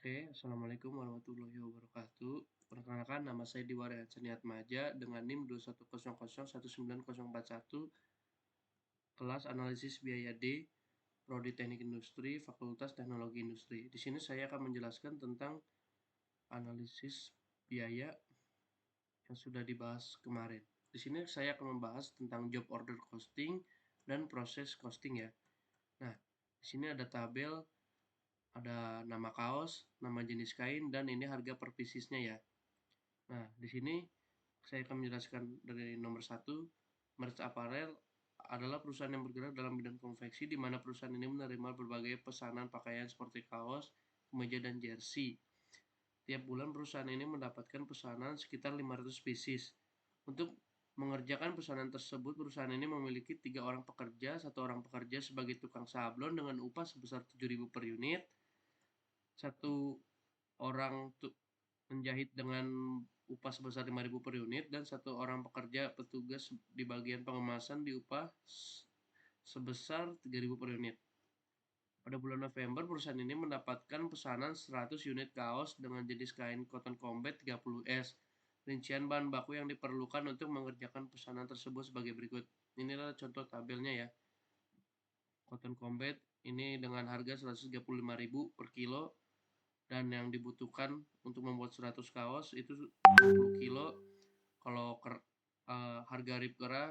Oke, Assalamualaikum warahmatullahi wabarakatuh. Perkenalkan, nama saya Diwarian Seniatmaja dengan NIM 210019041, kelas analisis biaya D, Prodi Teknik Industri, Fakultas Teknologi Industri. Di sini saya akan menjelaskan tentang analisis biaya yang sudah dibahas kemarin. Di sini saya akan membahas tentang job order costing dan proses costing ya. Nah, di sini ada tabel, ada nama kaos, nama jenis kain, dan ini harga per piecesnya ya. Nah, di sini saya akan menjelaskan dari nomor 1, Merch Apparel adalah perusahaan yang bergerak dalam bidang konveksi di mana perusahaan ini menerima berbagai pesanan pakaian seperti kaos, kemeja, dan jersey. Tiap bulan perusahaan ini mendapatkan pesanan sekitar 500 pieces. Untuk mengerjakan pesanan tersebut, perusahaan ini memiliki 3 orang pekerja, 1 orang pekerja sebagai tukang sablon dengan upah sebesar 7.000 per unit, 1 orang menjahit dengan upah sebesar 5.000 per unit, dan 1 orang pekerja petugas di bagian pengemasan di upah sebesar 3.000 per unit. Pada bulan November, perusahaan ini mendapatkan pesanan 100 unit kaos dengan jenis kain cotton combat 30S. Rincian bahan baku yang diperlukan untuk mengerjakan pesanan tersebut sebagai berikut. Ini adalah contoh tabelnya ya. Cotton combat ini dengan harga 135.000 per kilo, dan yang dibutuhkan untuk membuat 100 kaos itu 20 kilo. Kalau harga rib kerah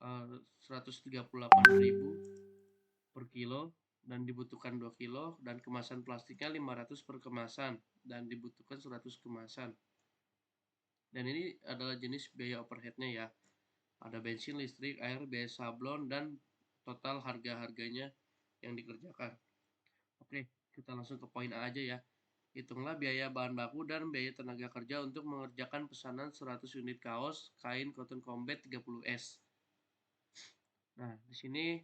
138.000 per kilo dan dibutuhkan 2 kilo, dan kemasan plastiknya 500 per kemasan dan dibutuhkan 100 kemasan. Dan ini adalah jenis biaya overheadnya ya. Ada bensin, listrik, air, biaya sablon, dan total harga-harganya yang dikerjakan. Oke, kita langsung ke poin A aja ya. Hitunglah biaya bahan baku dan biaya tenaga kerja untuk mengerjakan pesanan 100 unit kaos kain cotton combat 30S. Nah, di sini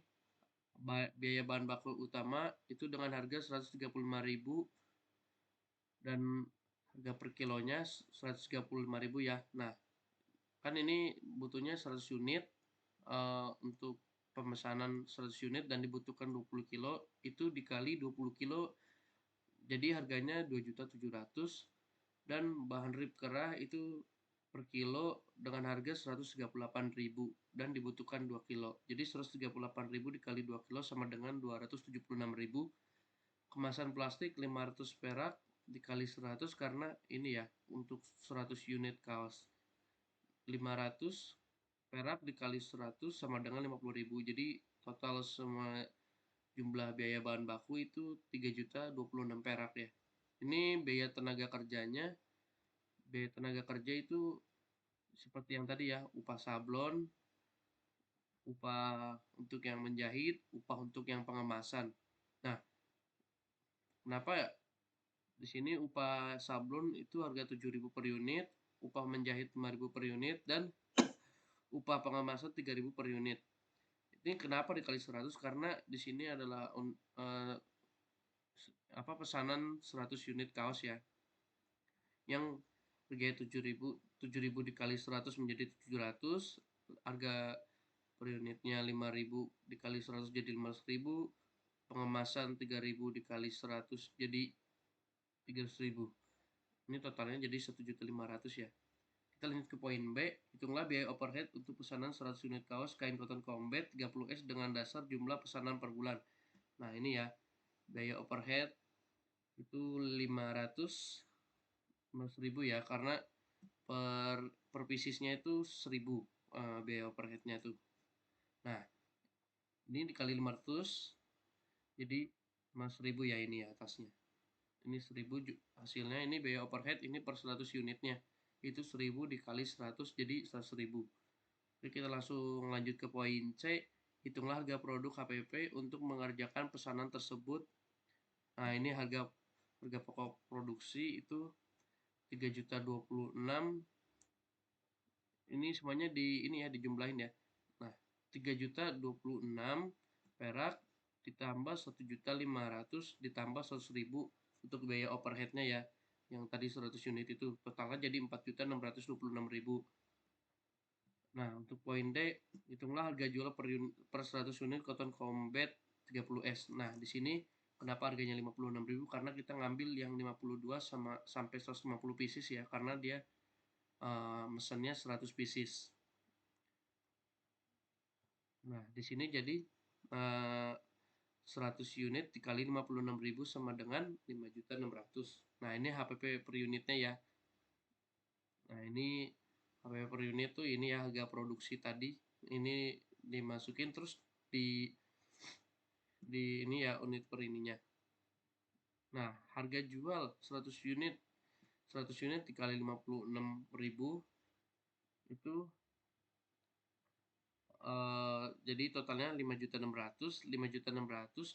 biaya bahan baku utama itu dengan harga 135.000 dan harga per kilonya 135.000 ya. Nah, kan ini butuhnya 100 unit untuk pemesanan 100 unit dan dibutuhkan 20 kilo, itu dikali 20 kilo jadi harganya 2.700.000, dan bahan rib kerah itu per kilo dengan harga 138.000 dan dibutuhkan 2 kilo. Jadi 138.000 dikali 2 kilo sama dengan 276.000. Kemasan plastik 500 perak dikali 100 karena ini ya untuk 100 unit kaos. 500 perak dikali 100 sama dengan 50.000. Jadi total semua jumlah biaya bahan baku itu 3.026 perak ya. Ini biaya tenaga kerjanya. Biaya tenaga kerja itu seperti yang tadi ya, upah sablon, upah untuk yang menjahit, upah untuk yang pengemasan. Nah, kenapa ya? Di sini upah sablon itu harga 7.000 per unit, upah menjahit 5.000 per unit, dan upah pengemasan 3.000 per unit. Ini kenapa dikali 100? Karena di sini adalah pesanan 100 unit kaos ya. Yang harganya 7.000 dikali 100 menjadi 700, harga per unitnya 5.000 dikali 100 jadi 15.000, pengemasan 3.000 dikali 100 jadi 300.000. Ini totalnya jadi 1.500.000 ya. Kita lanjut ke poin B. Hitunglah biaya overhead untuk pesanan 100 unit kaos kain cotton combat 30S dengan dasar jumlah pesanan per bulan. Nah, ini ya. Biaya overhead itu 500.000 ya, karena per piecesnya itu 1.000 biaya overheadnya tuh. Nah, ini dikali 500 jadi 1.000 ya, ini ya atasnya. Ini 1.000 hasilnya, ini biaya overhead ini per 100 unitnya. Itu 1.000 dikali 100 jadi 100.000. Jadi kita langsung lanjut ke poin C. Hitunglah harga produk HPP untuk mengerjakan pesanan tersebut. Nah, ini harga pokok produksi itu 3.026.000. Ini semuanya ini ya dijumlahin ya. Nah, 3.026.000 perak ditambah 1.500.000 ditambah 100.000 untuk biaya overheadnya ya. Yang tadi 100 unit itu totalnya jadi 4.626.000. Nah, untuk poin D, hitunglah harga jual per 100 unit cotton combat 30S. Nah, di sini Kenapa harganya 56.000? Karena kita ngambil yang 52 sampai 150 pieces ya, karena dia mesennya 100 pieces. Nah, di sini jadi 100 unit dikali 56.000 sama dengan 5.600.000. Nah, ini HPP per unitnya ya. Nah, ini HPP per unit tuh ini ya harga produksi tadi. Ini dimasukin terus di ini ya unit per ininya. Nah, harga jual 100 unit 100 unit dikali 56.000 itu jadi totalnya 5.600.000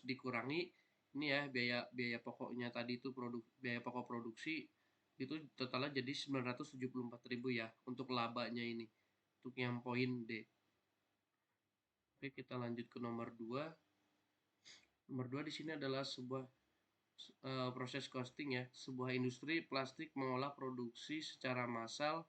dikurangi ini ya biaya pokoknya tadi itu biaya pokok produksi itu totalnya jadi 974.000 ya untuk labanya ini untuk yang poin D. Oke, kita lanjut ke nomor 2. Nomor 2 di sini adalah sebuah proses costing ya. Sebuah industri plastik mengolah produksi secara massal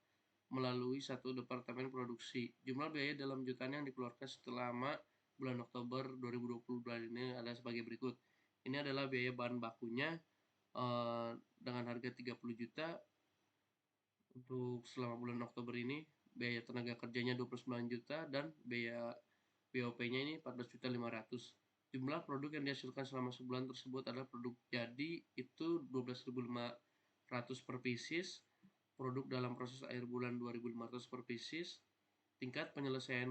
melalui satu departemen produksi. Jumlah biaya dalam jutaan yang dikeluarkan selama bulan Oktober 2022 ini ada sebagai berikut. Ini adalah biaya bahan bakunya dengan harga 30 juta untuk selama bulan Oktober ini. Biaya tenaga kerjanya 29 juta dan biaya BOP-nya ini 14.500.000. Jumlah produk yang dihasilkan selama sebulan tersebut adalah produk jadi itu 12.500 per pieces, produk dalam proses akhir bulan 2.500 per pieces, tingkat penyelesaian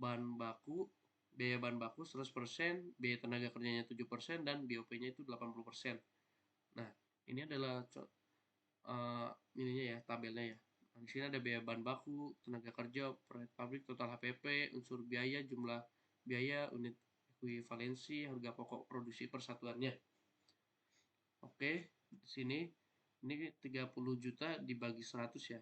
bahan baku, biaya bahan baku 100%, biaya tenaga kerjanya 7%, dan BOP-nya itu 80%. Nah, ini adalah ininya ya, tabelnya ya. Nah, di sini ada biaya bahan baku, tenaga kerja, pabrik, total HPP, unsur biaya, jumlah biaya, unit ekuivalensi, harga pokok produksi persatuannya. Oke, di sini ini 30 juta dibagi 100 ya.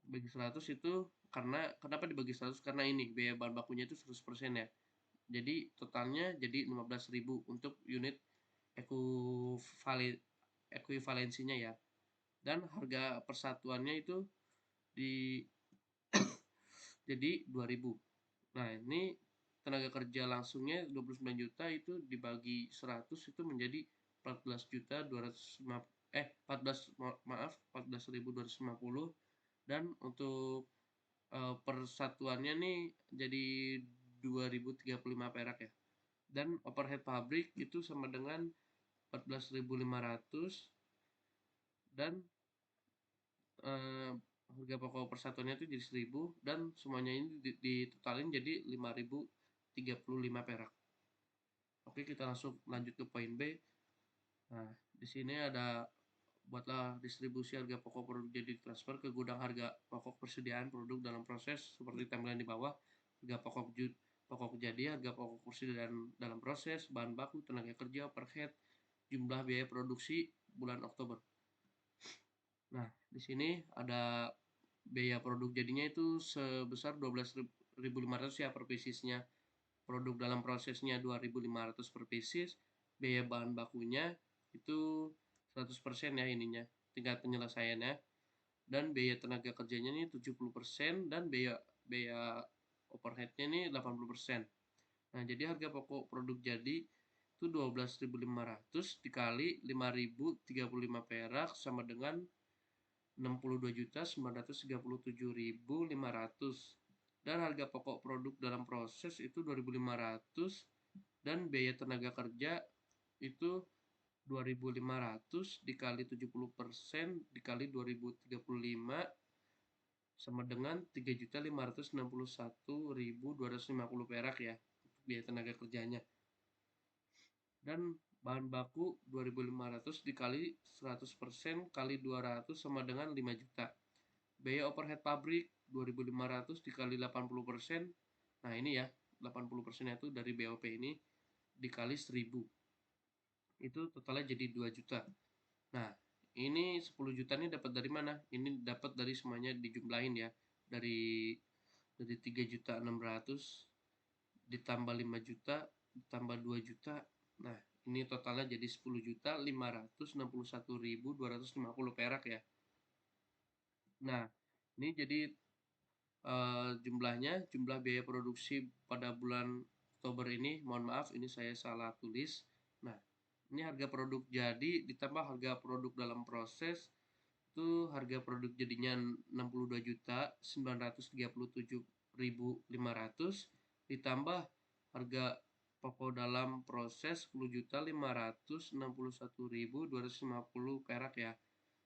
Bagi 100 itu karena kenapa dibagi 100? Karena ini biaya bahan bakunya itu 100% ya. Jadi totalnya jadi 15.000 untuk unit ekuivalensinya ya. Dan harga persatuannya itu di jadi 2.000. Nah, ini tenaga kerja langsungnya 29 juta itu dibagi 100 itu menjadi 14 juta 250 14 maaf 14.250, dan untuk persatuannya nih jadi 2035 perak ya. Dan overhead pabrik itu sama dengan 14.500, dan harga pokok persatuannya itu jadi 1.000, dan semuanya ini ditotalin jadi 5.035 perak. Oke, kita langsung lanjut ke poin B. Nah, di sini ada buatlah distribusi harga pokok produk jadi transfer ke gudang harga pokok persediaan produk dalam proses seperti tampilan di bawah. Harga pokok jadi, harga pokok persediaan dalam proses, bahan baku, tenaga kerja, overhead, jumlah biaya produksi bulan Oktober. Nah, di sini ada biaya produk jadinya itu sebesar 12.500 ya per piecesnya. Produk dalam prosesnya 2.500 per pieces. Biaya bahan bakunya itu 100% ya ininya, tingkat penyelesaiannya. Dan biaya tenaga kerjanya ini 70%, dan biaya overheadnya ini 80%. Nah, jadi harga pokok produk jadi itu 12.500 dikali 5.035 perak sama dengan 62.937.500, dan harga pokok produk dalam proses itu 2.500, dan biaya tenaga kerja itu 2.500 dikali 70% dikali 2035 sama dengan 3.561.250 perak ya biaya tenaga kerjanya. Dan bahan baku 2.500 dikali 100% kali 200 sama dengan 5 juta. Biaya overhead pabrik 2.500 dikali 80%. Nah, ini ya, 80% itu dari BOP ini dikali 1.000. Itu totalnya jadi 2 juta. Nah, ini 10 juta ini dapat dari mana? Ini dapat dari semuanya dijumlahin ya. Dari 3.600.000 ditambah 5 juta ditambah 2 juta. Nah, ini totalnya jadi 10.561.250 perak ya. Nah, ini jadi jumlah biaya produksi pada bulan Oktober ini, mohon maaf ini saya salah tulis. Nah, ini harga produk jadi ditambah harga produk dalam proses itu harga produk jadinya 62.937.500 ditambah harga pokok dalam proses 10.561.250 perak ya.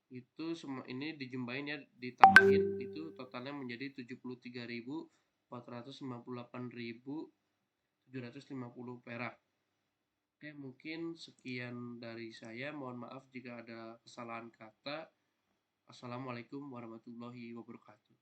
Itu semua ini dijumlahin ya, ditambahin itu totalnya menjadi 73.498.750 perak. Oke, mungkin sekian dari saya. Mohon maaf jika ada kesalahan kata. Assalamualaikum warahmatullahi wabarakatuh.